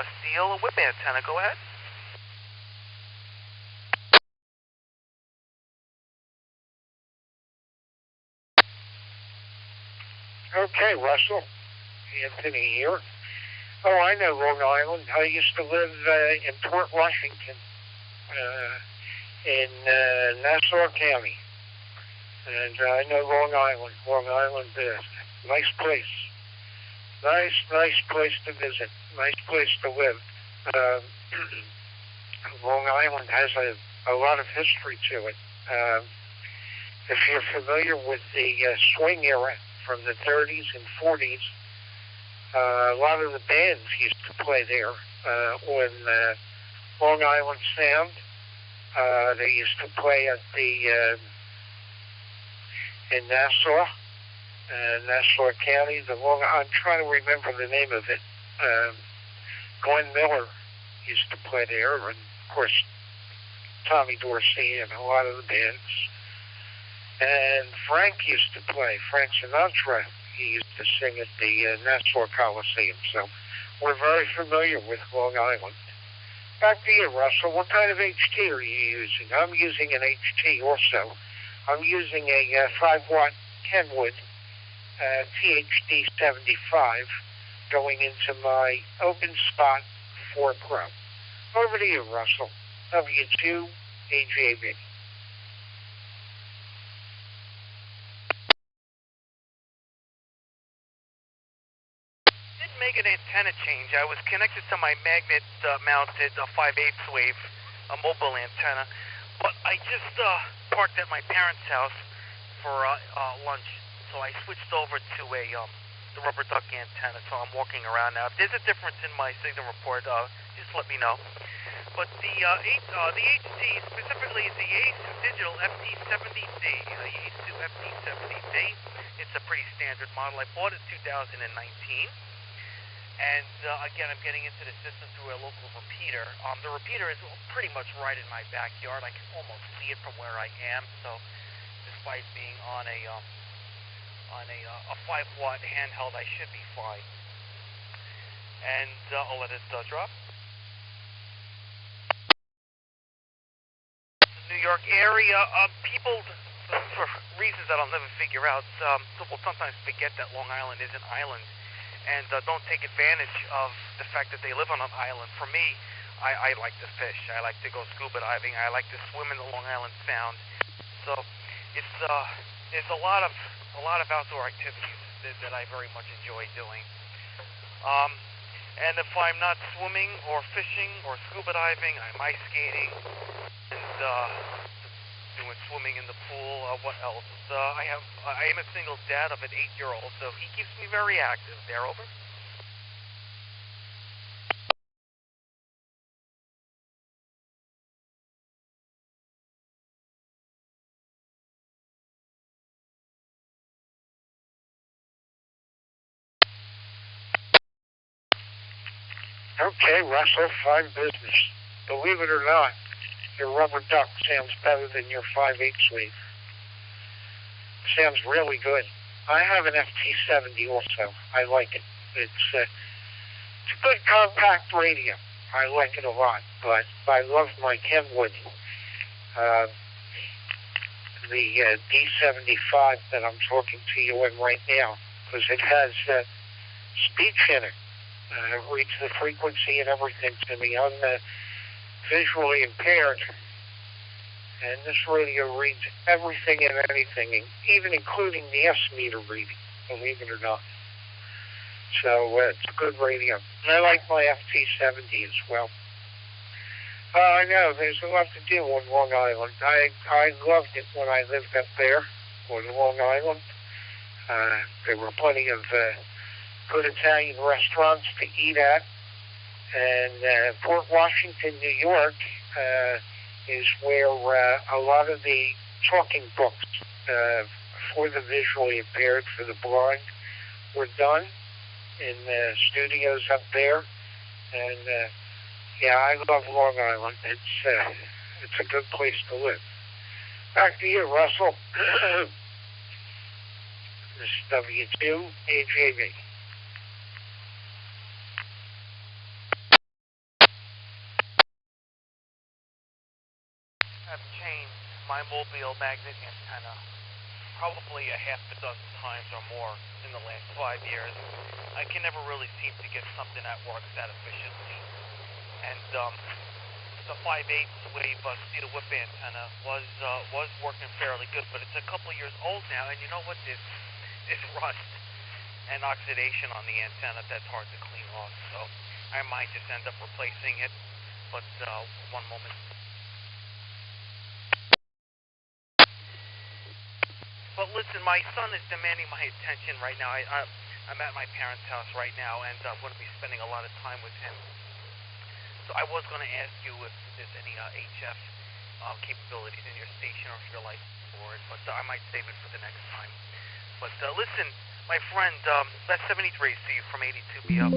steel whip antenna. Go ahead. Okay, Russell. Anthony here. Oh, I know Long Island. I used to live in Port Washington, in Nassau County. And I know Long Island. Long Island, nice place. Nice place to visit. Nice place to live. Long Island has a lot of history to it. If you're familiar with the swing era from the 30s and 40s, a lot of the bands used to play there on Long Island Sound. They used to play at the in Nassau, Nassau County. I'm trying to remember the name of it. Glenn Miller used to play there, and of course Tommy Dorsey and a lot of the bands. And Frank used to play. Frank Sinatra, he used to sing at the Nassau Coliseum. So we're very familiar with Long Island. Back to you, Russell. What kind of HT are you using? I'm using an HT also. I'm using a 5-watt Kenwood THD 75 going into my Open Spot 4 Pro. Over to you, Russell. W2 AJB. Make an antenna change. I was connected to my magnet mounted 5/8 wave mobile antenna, but I just parked at my parents' house for lunch, so I switched over to the rubber duck antenna. So I'm walking around now. If there's a difference in my signal report, just let me know. But the HT, specifically the Ace Digital FT70D, the Ace 2 FT70D, it's a pretty standard model. I bought it 2019. And again, I'm getting into the system through a local repeater. The repeater is pretty much right in my backyard. I can almost see it from where I am. So, despite being on a 5-watt handheld, I should be fine. And I'll let it drop. The New York area, people, for reasons that I'll never figure out, will sometimes forget that Long Island is an island. And don't take advantage of the fact that they live on an island. For me, I like to fish. I like to go scuba diving. I like to swim in the Long Island Sound. So it's there's a lot of outdoor activities that I very much enjoy doing. And if I'm not swimming or fishing or scuba diving, I'm ice skating and doing swimming in the pool. What else? I am a single dad of an 8-year-old, so he keeps me very active. There, over. Okay, Russell, fine business. Believe it or not, your rubber duck sounds better than your 5/8 wave. Sounds really good. I have an FT70 also. I like it. It's a good compact radio. I like it a lot, but I love my Kenwood. The D75 that I'm talking to you in right now, because it has speech in it. It reads the frequency and everything to me. I'm visually impaired, and this radio reads everything and anything, even including the S-meter reading, believe it or not. So it's a good radio. And I like my FT70 as well. I know, there's a lot to do on Long Island. I loved it when I lived up there on Long Island. There were plenty of good Italian restaurants to eat at. And Port Washington, New York, is where a lot of the talking books for the visually impaired, for the blind, were done in studios up there. And yeah, I love Long Island. It's a good place to live. Back to you, Russell. This is W2 AJB. have changed my mobile magnet antenna probably a half a dozen times or more in the last 5 years. I can never really seem to get something that works that efficiently. And the 5/8 wave cedar whip antenna was working fairly good, but it's a couple of years old now, and you know what? There's rust and oxidation on the antenna that's hard to clean off, so I might just end up replacing it. But one moment. But listen, my son is demanding my attention right now. I'm at my parents' house right now, and I'm going to be spending a lot of time with him. So I was going to ask you if there's any HF capabilities in your station or if you're licensed for it, but I might save it for the next time. But listen, my friend, that's 73, see you from 82BO.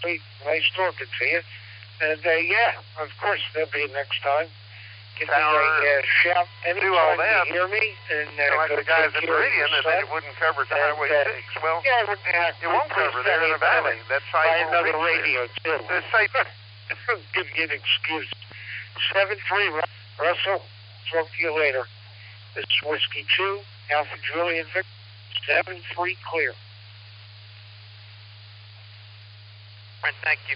Sweet, nice talking to you. And yeah, of course, there'll be next time. Give me a shout anytime you hear me. And like the guys at Meridian, and then it wouldn't cover to Highway 6. Well, yeah, it won't cover there in the valley. That site by won't another reach radio, there. too. The site... Give you an excuse. 7-3, Russell. Talk to you later. This is Whiskey 2, Alpha Julian Victor, 7-3 clear. And thank you.